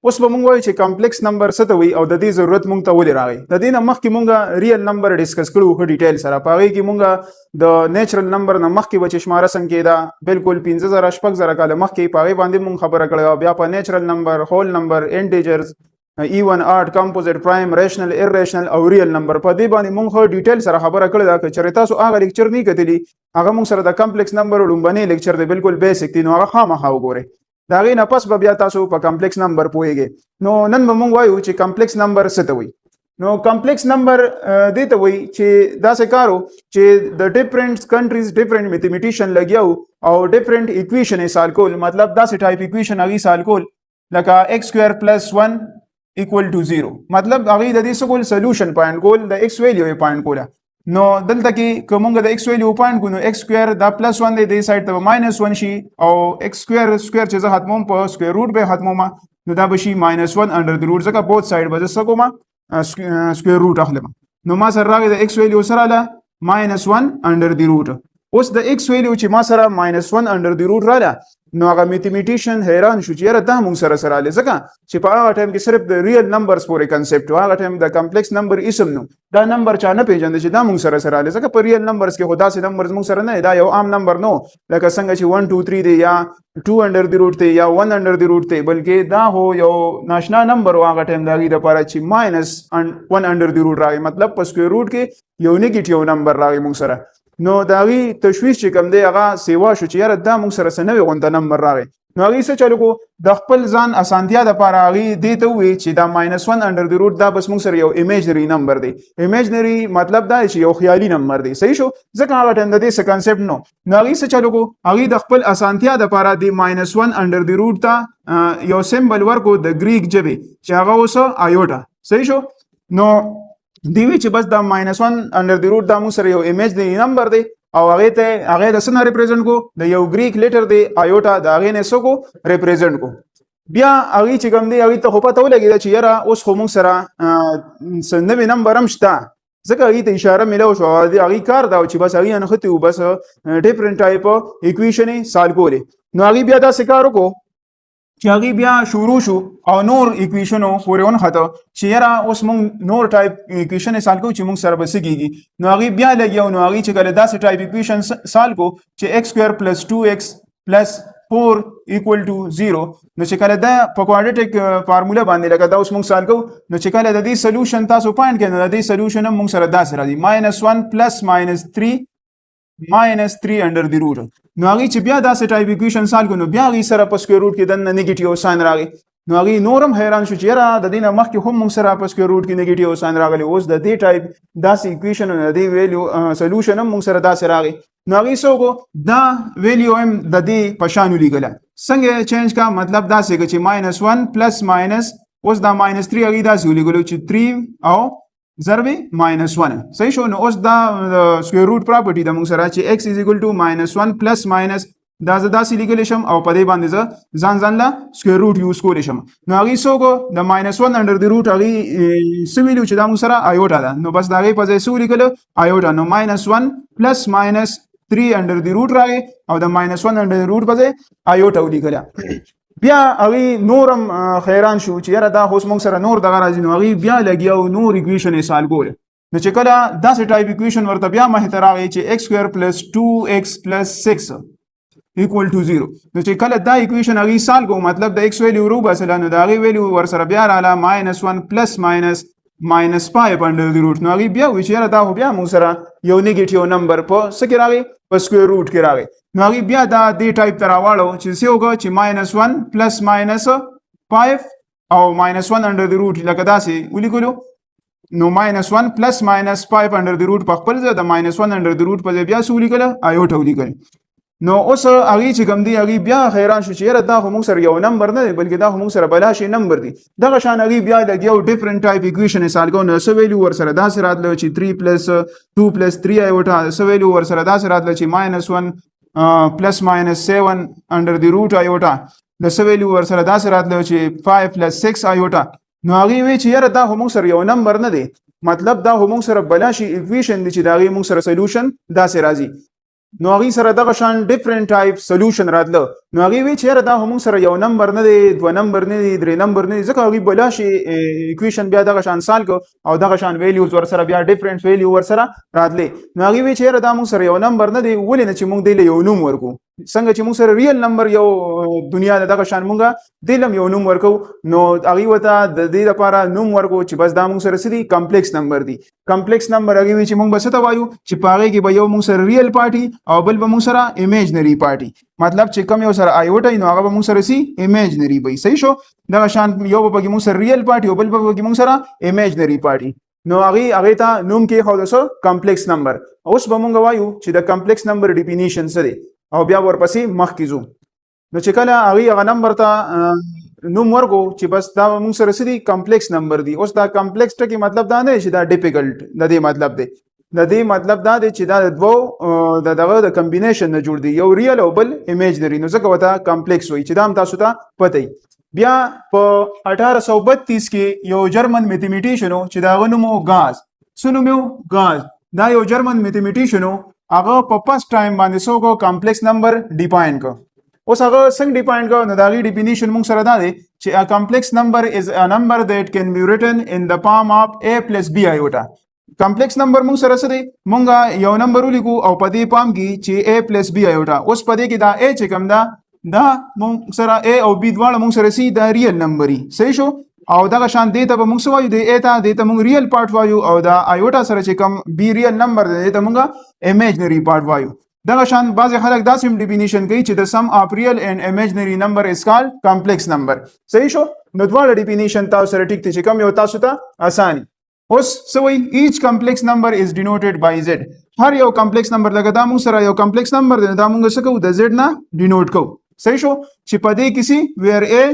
اوس به مونږ وایو چې کمپلیکس نمبر څه ته وایي او د دې ضرورت مونږ ته ولې راغی. د دې نه مخکې مونږ ریل نمبر ډسکس کړو په ډیټیل سره. په هغې کې مونږ د نیچرل نمبر نه مخکې به چې شماره څنګه کېده بالکل 15,000 شپږ کاله مخکې په هغې باندې مونږ خبره کړې وه. بیا په نیچرل نمبر، هول نمبر، انټیجرز، ایون، آډ، کمپوزیټ، پرایم، ریشنل، ایرریشنل او ریل نمبر په دې باندې مونږ ډیټیل سره خبره کړې ده. که چېرې تاسو هغه لیکچر نه کتلي هغه مونږ سره د کمپلیکس نمبر لومبنی لیکچر دی بالکل بیسک دی، نو هغه خامخا وګورئ. د هغې نه پس به بیا تاسو په کمپلیکس نمبر پوهیږئ. نو نن به مونږ وایو چې کمپلیکس نمبر څه ته وایي. نو کمپلیکس نمبر دې ته وایي چې داسې کار و چې د ډفرنٹ کنټریز ډفرنٹ میتھمیټیشن لګیا او ډفرنٹ ایکویشن یې سال کول، مطلب داسې ټایپ ایکویشن هغې سال کول لکه x سکویر پلس 1 equal to 0، مطلب هغې د دې څه کول سلوشن پوینټ کول، د x ویلیو یې پوینټ کوله. نو دلته کې که مونږ د x ویلیو پوینټ کړو نو x سکویر دا پلس 1 دی، دې سایډ ته به ماینس 1 شي او x سکویر چې زه ختموم په سکویر روټ به ختموم نو دا به شي ماینس 1 انډر د روټ، ځکه بوت سایډ به زه څه کوم سکویر روټ اخلم. نو ما سره راغی د x ویلیو سره راله ماینس 1 انډر د روټ. اوس د x ویلیو چې ما سره ماینس 1 انډر د روټ راله نو هغه میتھمیټیشن حیران شو چې یاره دا مونږ سره سره رالی، ځکه چې په هغه ټایم کې صرف د ریل نمبرز پورې کنسپټ و. هغه ټایم د کمپلیکس نمبر اسم نو دا نمبر چا نه پېژنده چې دا مونږ سره سره رالی، ځکه په ریل نمبرز کې خو داسې نمبرز مونږ سره نه، دا یو عام نمبر نو لکه څنګه چې 1 2 3 دی یا 2 انډر د روټ دی یا 1 انډر د روټ دی، بلکې دا هو یو ناشنا نمبر و هغه ټایم د هغې دپاره چې ماینس 1 انډر د روټ راغی، مطلب په سکویر روټ کې یو نیګیټیو نمبر راغی مونږ سره. نو د هغې تشویش چې کوم دی هغه سیوا شو چې یاره دا مونږ سره څه نوې غونته نمبر راغی. نو هغې څه چلو کو د خپل ځان اسانتیا دپاره هغې دې ته ووایي چې دا ماینس 1 انډر د روټ دا بس مونږ سره یو امیجنري نمبر دی. امیجنري مطلب دا چې یو خیالي نمبر دی، صحیح شو، ځکه هغه ټایم د دې څه کنسپټ نو. نو هغې څه چلو کو هغې د خپل اسانتیا دپاره د ماینس 1 انډر د روټ ته یو سمبل ورکو د ګریک ژبې چې هغه اوس آیوټا، صحیح شو. نو دی وی چې بس دا ماینس 1 انډر د روټ دا مونږ سره یو امیجنري نمبر دی او هغې د څه نه ریپرزنټ کو د یو ګریک لیټر دی آیوټا، د هغې نه څه کو ریپرزنټ کو. بیا هغې چې کوم دی هغې ته خو پته ولګېده چې یاره اوس خو مونږ سره څه نوی نمبر هم شته، ځکه هغې ته اشاره میلاو شو. هغې کار دا و چې بس هغې نښتې وو بس ډفرنټ ټایپ ایکویشن یې سال کولې. نو هغې بیا داسې کار وکړو چې هغې بیا شروع شو او نور ایکویشنو پورې ونښته چې یاره اوس مونږ نور ټایپ ایکویشن یې سال کوو چې مونږ سره به څه کېږي. نو هغې بیا لګیا نو هغې چې کله داسې ټایپ ایکویشن سال کو چې x سکویر پلس 2x پلس 4 equal to 0، نو چې کله دا په کوادریټک فارموله باندې لکه دا اوس مونږ سال کوو نو چې کله د دې سلوشن تاسو پوینټ کړئ نو د دې سلوشن هم مونږ سره داسې راځي ماینس 1 پلس ماینس 3 ماینس 3 انډر د روټ. نو هغې چې بیا داسې ټایپ ایکویشن سال کړو نو بیا هغې سره په سکویر روټ کې دننه نیګیټیو ساین راغی. نو هغې نور هم حیران شو چې یاره د دې نه مخکې هم موږ سره په سکویر روټ کې نیګیټیو ساین راغلی، اوس د دې ټایپ داسې ایکویشن د دې ویلیو سلوشن هم موږ سره داسې راغی. نو هغې څه وکړو دا ویلیو هم د دې په شان ولیکله. څنګه چینج کا مطلب داسې که چې ماینس 1 پلس ماینس اوس دا ماینس 3 هغې داسې ولیکلو چې 3 او ضرب ماینس 1، صحیح شو. نو اوس دا سکویر روټ پراپرټي ده موږ سره چې x از ایکول ټو ماینس 1 پلس ماینس دا زه داسې لیکلی شم او په دې باندې زه ځان له سکویر روټ یوز کولی شم. نو هغې څه وکړو د ماینس 1 انډر د روټ هغې څه ویلو چې دا موږ سره آیوټا ده، نو بس د هغې په ځای څه ولیکلو آیوټا. نو ماینس 1 پلس ماینس 3 انډر د روټ راغی او د ماینس 1 انډر د روټ په ځای آیوټا ولیکله. بیا هغې نور هم حیران شو چې یاره دا اوس موږ سره نور دغه راځي. نو هغې بیا لګیا او نور ایکویشن یې سال کول. نو چې کله داسې ټایپ ایکویشن ورته بیا مخې ته راغی چې x سکویر پلس 2x پلس 6 equal to 0، نو چې کله دا ایکویشن هغې سال کو مطلب د x ویلیو روباسله نو د هغې ویلیو ورسره بیا راله ماینس 1 پلس ماینس ماینس 5 انډر د روټ. نو هغې بیا وایي چې یاره دا خو بیا موږ سره یو نیګیټیو نمبر په څه کې راغی په سکویر روټ کې راغی. نو هغې بیا دا دې ټایپ ته راواړو چې څه وکړو چې ماینس 1 پلس ماینس 5 او ماینس 1 انډر د روټ لکه داسې ولیکلو. نو ماینس 1 پلس ماینس 5 انډر د روټ په خپل ځای د ماینس 1 انډر د روټ په ځای بیا څه ولیکله آیوټا ولیکل. نو اوس هغې چې کوم دی هغې بیا حیران شو چې یاره دا خو موږ سره یو نمبر نه دی بلکې دا خو موږ سره بلا شی نمبر دی. دغه شان هغې بیا لګیا ډفرنټ ټایپ ایکویشن یې سال کوو. نو څه ویلیو ورسره داسې راتله چې 3 پلس 2 پلس 3 آیوټا، څه ویلیو ورسره داسې راتله چې ماینس 1 پلس ماینس 7 انډر د روټ آیوټا، د څه ویلیو ورسره داسې راتله چې 5 پلس 6 آیوټا. نو هغې وایي چې یاره دا خو موږ سره یو نمبر نه دی، مطلب دا خو موږ سره بلا شي ایکویشن دی چې د هغې موږ سره سلوشن داسې راځي. نو هغې سره دغه شان ډفرنټ ټایپ سلوشن راتله نو هغه وی چیرې دا هم سره یو نمبر نه دی دوه نمبر نه دی درې نمبر نه دی ځکه هغه بلا شي ایکویشن بیا دغه شان سال کو او دغه شان ویلیوز ور سره بیا ډیفرنٹ ویلیو ور سره راتلی نو هغه وی چیرې دا موږ سره یو نمبر نه دی ولې نه چې موږ دی یو نوم ورکو څنګه چې موږ سره ریل نمبر یو دنیا دغه شان موږ دلم یو نوم ورکو نو هغه وته د دې لپاره نوم ورکو چې بس دا موږ سره سړي کمپلیکس نمبر دی کمپلیکس نمبر هغه وی چې موږ بس ته وایو چې پاره کې به یو موږ سره ریل پارټي او بل به موږ سره ایمیجنری پارټي مطلب چې کوم یو سره آیوټا نو هغه به موږ سره سي ایمیجنری وي صحیح شو دغه شان یو به موږ سره ریل پارټي او بل به موږ سره ایمیجنری پارټي نو هغه ته نوم کې خو دسو کمپلیکس نمبر اوس به موږ وایو چې د کمپلیکس نمبر ډیفینیشن څه دی او بیا ورپسې مخکې ځو نو چې کله هغه نمبر ته نوم ورکو چې بس دا موږ سره سړي کمپلیکس نمبر دی اوس دا کمپلیکس ټکی مطلب دا نه چې دا ډیفیکلټ د دې مطلب دی د دې مطلب دا دی چې دا د دوه دغه د کمبینیشن نه جوړ دی یو ریل او بل ایمیجنری نو ځکه وته کمپلیکس وایي چې دا هم تاسو ته پته بیا په 1832 کې یو جرمن میتھمیټیشن چې دا غنومو غاز سنومو غاز دا یو جرمن میتھمیټیشن هغه په فرست ټایم باندې سو کمپلیکس نمبر ډیفاین کو اوس هغه څنګه ډیفاین کو نو دا غي ډیفینیشن موږ سره دا دی چې ا کمپلیکس نمبر از ا نمبر دیٹ کین بی ریټن ان د فارم اف a + b ایوټا کمپلیکس نمبر موږ سره څه دی موږ یو نمبر ولیکو او په دې پام کې چې a + b ایوټا اوس په دې کې دا a چې کوم دا موږ سره a او b دواړه موږ سره سي دا ریل نمبري صحیح شو او دغه شان دی ته موږ وایو د a ته د ته موږ ریل پارت وایو او دا ایوټا سره چې کوم b ریل نمبر دی ته موږ ایمیجنری پارت وایو دغه شان بعض خلک دا سیم ډیفینیشن کوي چې د سم اف ریل اینڈ ایمیجنری نمبر از کالډ کمپلیکس نمبر صحیح شو نو دواړه ډیفینیشن تاسو سره ټیک دي چې کوم یو تاسو ته اساني اوس سوي ایچ کمپلیکس نمبر از ډینوټډ بای z هر یو کمپلیکس نمبر لکه دا موږ سره یو کمپلیکس نمبر دی دا موږ څه کوو د z نه ډینوټ کوو صحیح شو چې په دې کسی ویر a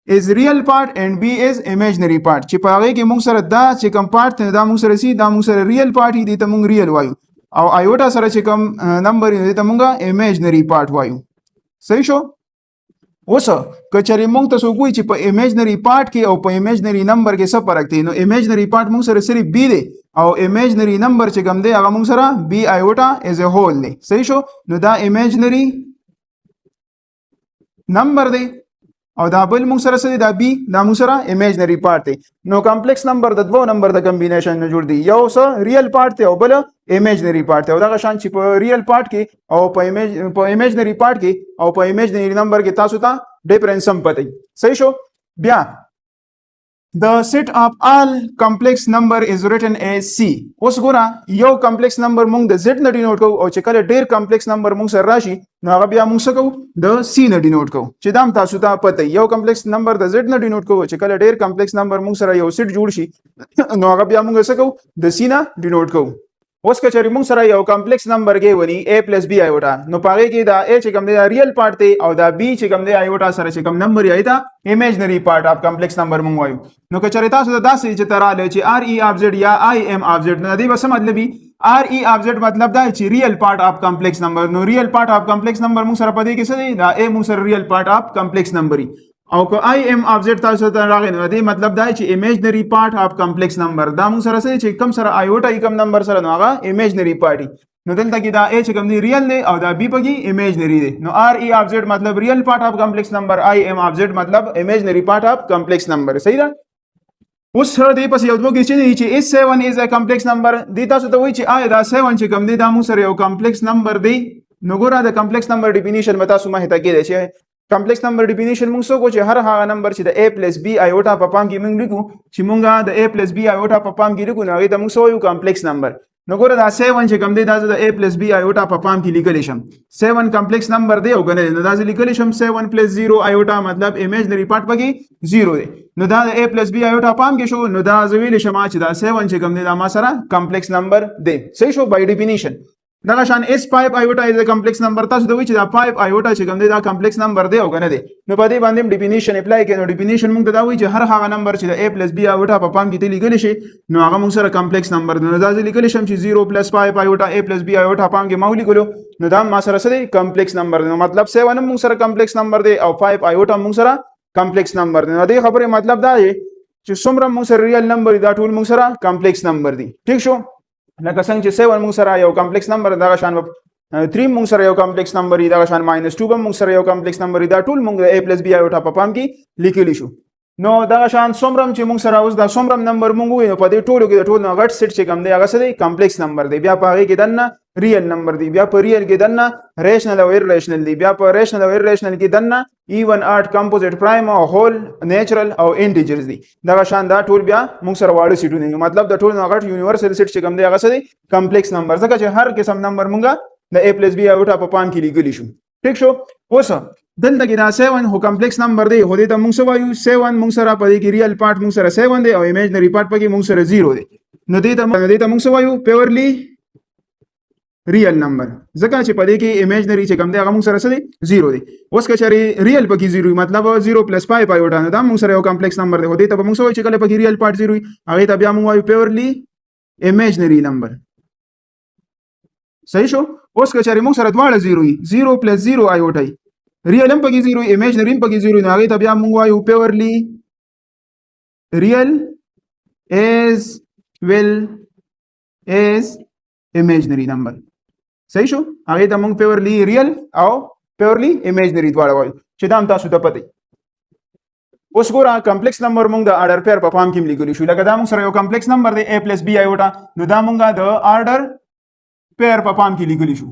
is real part and b is imaginary part چې په هغه کې موږ سره دا چې کوم پارت دا موږ سره سي دا موږ سره ریل پارت دی ته موږ ریل وایو او ایوټا سره چې کوم نمبر دی ته موږ ایمیجنری پارت وایو صحیح شو اوس کچري موږ تاسو کوی چې په ایمیجنری پارت کې او په ایمیجنری نمبر کې څه فرق دی نو ایمیجنری پارت موږ سره صرف b دی او ایمیجنری نمبر چې کوم دی هغه موږ سره b ایوټا از ا هول دی صحیح شو نو دا ایمیجنری نمبر دی او دا بل موږ سره څه دی دا b دا موږ سره ایمیجنری پارت دی نو کمپلیکس نمبر د دوه نمبر د کمبینیشن نه جوړ دی یو څه ریل پارت دی او بل ایمیجنری پارت دی او دغه شان چې په ریل پارت کې او په ایمیجنری پارت کې او په ایمیجنری نمبر کې تاسو ته ډیفرنس هم پته صحیح شو بیا The set of all complex number is written as C. اوس ګوره یو کمپلیکس نمبر موږ د Z نه ډینوټ کوو او چې کله ډیر کمپلیکس نمبر موږ سره راشي نو هغه بیا موږ څه کوو د C نه ډینوټ کوو چې دا هم تاسو ته پته یو کمپلیکس نمبر د Z نه ډینوټ کوو چې کله ډیر کمپلیکس نمبر موږ سره یو سیټ جوړ شي نو هغه بیا موږ څه کوو د C نه ډینوټ کوو اوس کچری موږ سره یو کمپلیکس نمبر کې ونی a + b ایوټا نو پاره کې دا a چې کوم دی ریل پارت دی او دا b چې کوم دی ایوټا سره چې کوم نمبر یی دا ایمیجنری پارت اف کمپلیکس نمبر موږ وایو نو کچری تاسو دا داسې چې تراله چې r e of z یا i m of z نه دی بس مطلب r e of z مطلب دا چې ریل پارت اف کمپلیکس نمبر نو ریل پارت اف کمپلیکس نمبر موږ سره پدې کې څه دی دا a موږ سره ریل پارت اف کمپلیکس نمبر او که I am of z تاسو ته راغی نو دې مطلب دا چې ایمیجنری پارت اف کمپلیکس نمبر دا موږ سره چې کم سره ایوټا کم نمبر سره نو هغه ایمیجنری پارټي نو دلته کې دا a چې کوم دی ریل دی او دا b پکې ایمیجنری دی نو r e of z مطلب ریل پارت اف کمپلیکس نمبر I am of z مطلب ایمیجنری پارت اف کمپلیکس نمبر صحیح ده اوس سره دی پس یو دوه کې چې S7 is a complex number دی تاسو ته وایي چې دا 7 چې کوم دی دا موږ سره یو کمپلیکس نمبر دی نو ګوره د کمپلیکس نمبر ډیفینیشن متا سو ما هته کې دی چې کمپلیکس نمبر ډیفینیشن موږ څه کو چې هر هغه نمبر چې د a + b ایوټا په پام کې موږ لیکو چې موږ د a + b ایوټا په پام کې لیکو نو هغه ته موږ سو یو کمپلیکس نمبر نو ګوره دا 7 چې کوم دی دا د a + b ایوټا په پام کې لیکل شم 7 کمپلیکس نمبر دی او کنه نو دا لیکل شم 7 + 0 ایوټا مطلب ایمیجنری پارت پکې 0 دی نو دا د a + b ایوټا پام کې شو نو دا زویل شمه چې دا 7 چې کوم دی دا ما سره کمپلیکس نمبر دی صحیح شو بای ډیفینیشن دغه شان S5 ایوټا از ا کمپلیکس نمبر تاسو دوی چې دا 5 ایوټا چې کوم دی دا کمپلیکس نمبر دی او کنه دی نو په دې باندې ډیفینیشن اپلای کړئ نو ډیفینیشن موږ دا وایي چې هر هغه نمبر چې د a + b ایوټا په پام کې لیکل شي نو هغه موږ سره کمپلیکس نمبر دی نو دا لیکل شم چې 0 + 5 ایوټا a + b ایوټا پام کې مو لیکلو نو دا ما سره څه دی کمپلیکس نمبر دی نو مطلب 7 موږ سره کمپلیکس نمبر دی او 5 ایوټا موږ سره کمپلیکس نمبر دی نو دې خبره مطلب دا دی چې څومره موږ سره ریل نمبر دا ټول موږ سره کمپلیکس نمبر دی ټیک شو لکه څنګه چې 7 موږ سره یو کمپلیکس نمبر دا شان 3 مونږ سره یو کمپلیکس نمبر دی دا شان -2 به مونږ سره یو کمپلیکس نمبر دی دا ټول مونږ د a + b ایوټا په پام کې لیکلی شو نو دا شان څومره چې مونږ سره اوس دا څومره نمبر مونږ وینو په دې ټولو کې د ټول نه غټ سیټ چې کوم دی هغه څه دی کمپلیکس نمبر دی بیا په هغه کې دنه ریل نمبر دی بیا په ریل کې دنه ریشنل او ایرریشنل دی بیا په ریشنل او ایرریشنل کې دنه ایون اډ کمپوزیټ پرایم او هول نیچرل او انټیجرز دی دا شان دا ټول بیا مونږ سره واړه سیټونه مطلب د ټول نه غټ یونیورسل سیټ چې کوم دی هغه څه دی کمپلیکس نمبر ځکه چې هر قسم نمبر مونږه د a + b ایوټا په پام کې لیکلی شو ټیک شو اوس دلته کې دا 7 هو کمپلیکس نمبر دی هو دې ته مونږ سره وایو 7 مونږ سره په دې کې ریل پارت مونږ سره 7 دی او ایمیجنری پارت پکې مونږ سره 0 دی نو دې ته مونږ سره وایو پیورلی ریل نمبر ځکه چې په دې کې ایمیجنری چې کوم دی هغه مونږ سره څه دی 0 دی اوس که چېرې ریل پکې 0 مطلب 0 + 5 ایوټا نو دا مونږ سره یو کمپلیکس نمبر دی هو دې ته مونږ سره وایو چې کله پکې ریل پارت 0 وي هغه ته بیا مونږ وایو پیورلی ایمیجنری نمبر صحیح شو اوس که چېرې مونږ سره دواړه 0 وي 0 + 0 ایوټا ریل هم پکې 0 ایمیجنری هم پکې 0 نو هغه ته بیا مونږ وایو پیورلی ریل as well as imaginary number صحیح شو هغه ته مونږ پیورلی ریل او پیورلی ایمیجنری دواړه وایو چې دا هم تاسو ته پته اوس ګوره کمپلیکس نمبر مونږ د آرډر پیر په پام کې لیکلی شو لکه دا مونږ سره یو کمپلیکس نمبر دی a + b ایوټا نو دا مونږه د آرډر پیر په پام کې لیکلی شو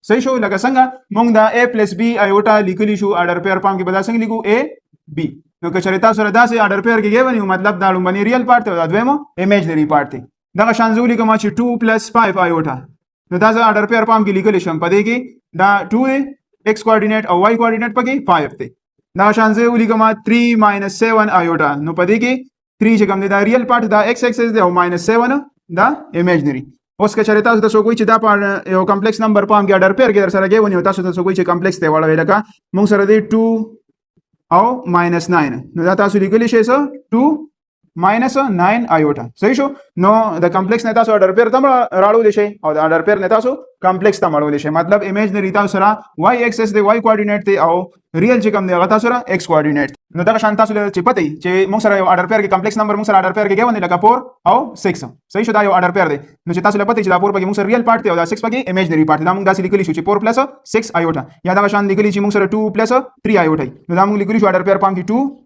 صحیح شو لکه څنګه مونږ دا a + b ایوټا لیکلی شو آرډر پیر پام کې به دا څنګه لیکو a b نو که چېرې تاسو سره داسې آرډر پیر کې ونیو مطلب دا لومړنی ریل پارت دی او دا دویمه ایمیجنری پارت دی دغه شان زه ولیکم چې 2 + 5 ایوټا نو دا زه آرډر پیر پام کې لیکلی شم په دې کې دا 2 دی x کوارډینیټ او y کوارډینیټ پکې 5 دی دا شان زه ولیکم 3 - 7 ایوټا نو په دې کې 3 چې کوم دی دا ریل پارت دا x ایکسس دی او -7 دا ایمیجنری اوس که چېرې تاسو ته څوک وایي چې دا په یو کمپلیکس نمبر پام کې آرډر پیر کې در سره کې ونیو تاسو ته څوک وایي چې کمپلیکس دی واړوئ لکه مونږ سره دی 2 او -9 نو دا تاسو لیکلی شئ څه 2 -9 ایوټا صحیح شو نو د کمپلیکس نه تاسو آرډر پیر تم راړولی شئ او د آرډر پیر نه تاسو کمپلیکس تم اړولی شئ مطلب ایمیجنری تاسو سره y ایکسس دی y کوارډینیټ دی او ریل چې کوم دی هغه تاسو سره x کوارډینیټ نو دغه شان تاسو چې پته چې موږ سره یو آرډر پیر کې کمپلیکس نمبر موږ سره آرډر پیر کې ونی لکه 4 او 6 صحیح شو دا یو آرډر پیر دی نو چې تاسو له پته چې دا 4 پکې موږ سره ریل پارت دی او دا 6 پکې ایمیجنری پارت دا موږ داسې لیکلی شو چې 4 + 6 ایوټا یا دا شان لیکلی چې موږ سره 2 + 3 ایوټا نو دا موږ لیکلی شو آرډر پیر پام کې 2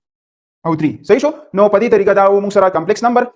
او 3 صحیح شو نو په دې طریقه دا موږ سره کمپلیکس نمبر